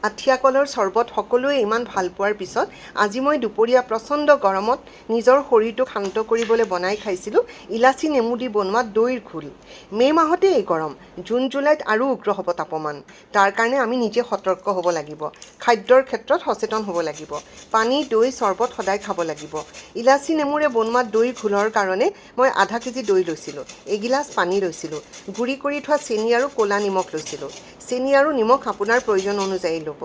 আঠিয়া কলৰ চৰ্বত সকলোৱে ইমান ভাল পোৱাৰ পিছত আজি মই দুপৰীয়া প্ৰচণ্ড গৰমত নিজৰ শৰীৰটোক শান্ত কৰিবলৈ বনাই খাইছিলোঁ ইলাচি নেমু দি বনোৱা দৈৰ ঘোল। মে' মাহতে এই গৰম, জুন জুলাইত আৰু উগ্ৰ হ'ব তাপমান। তাৰ কাৰণে আমি নিজে সতৰ্ক হ'ব লাগিব, খাদ্যৰ ক্ষেত্ৰত সচেতন হ'ব লাগিব। পানী, দৈ, চৰ্বত সদায় খাব লাগিব। ইলাচি নেমুৰে বনোৱা দৈ ঘোলৰ কাৰণে মই আধা কেজি দৈ লৈছিলোঁ, এগিলাচ পানী লৈছিলোঁ, গুড়ি কৰি থোৱা চেনি আৰু ক'লা নিমখ লৈছিলোঁ। চেনি আৰু নিমখ আপোনাৰ প্ৰয়োজন অনুযায়ী ল'ব।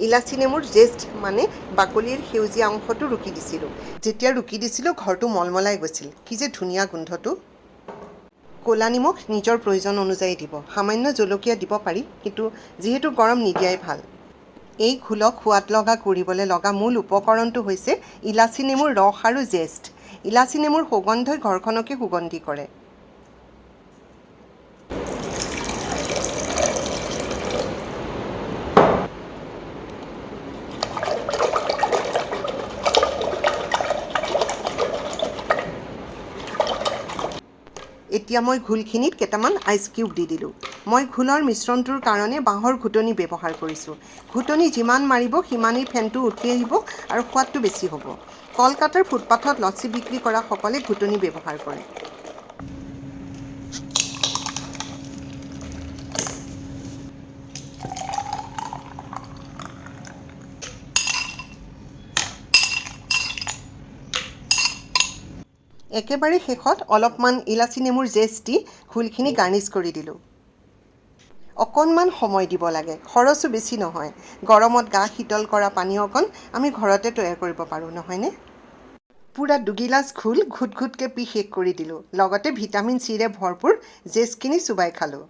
ইলাচি নেমুৰ জেষ্ট মানে বাকলিৰ সেউজীয়া অংশটো ৰুকি দিছিলোঁ। যেতিয়া ৰুকি দিছিলোঁ ঘৰটো মলমলাই গৈছিল। কি যে ধুনীয়া গোন্ধটো। ক'লা নিমখ নিজৰ প্ৰয়োজন অনুযায়ী দিব। সামান্য জলকীয়া দিব পাৰি, কিন্তু যিহেতু গৰম নিদিয়াই ভাল। এই ঘোলক সোৱাদ লগা কৰিবলৈ লগা মূল উপকৰণটো হৈছে ইলাচি নেমুৰ ৰস আৰু জেষ্ট। ইলাচি নেমুৰ সুগন্ধই ঘৰখনকে সুগন্ধি কৰে। এতিয়া মই ঘোলখিনিত কেইটামান আইচ কিউব দি দিলোঁ। মই ঘোলৰ মিশ্ৰণটোৰ কাৰণে বাঁহৰ ঘুটনি ব্যৱহাৰ কৰিছোঁ। ঘুটনি যিমান মাৰিব সিমানেই ফেনটো উঠি আহিব আৰু সোৱাদটো বেছি হ'ব। কলকাতাৰ ফুটপাথত লচ্চি বিক্ৰী কৰা সকলে ঘুটনি ব্যৱহাৰ কৰে। একেবাৰে শেষত অলপমান ইলাচি নেমুৰ জেষ্ট দি ঘোলখিনি গাৰ্নিছ কৰি দিলোঁ। অকণমান সময় দিব লাগে, খৰচো বেছি নহয়। গৰমত গা শীতল কৰা পানীয় অকণ আমি ঘৰতে তৈয়াৰ কৰিব পাৰোঁ, নহয়নে? পূৰা দুগিলাচ ঘোল ঘুট ঘুটকৈ পি শেষ কৰি দিলোঁ। লগতে ভিটামিন চিৰে ভৰপূৰ জেষ্টখিনি চুবাই খালোঁ।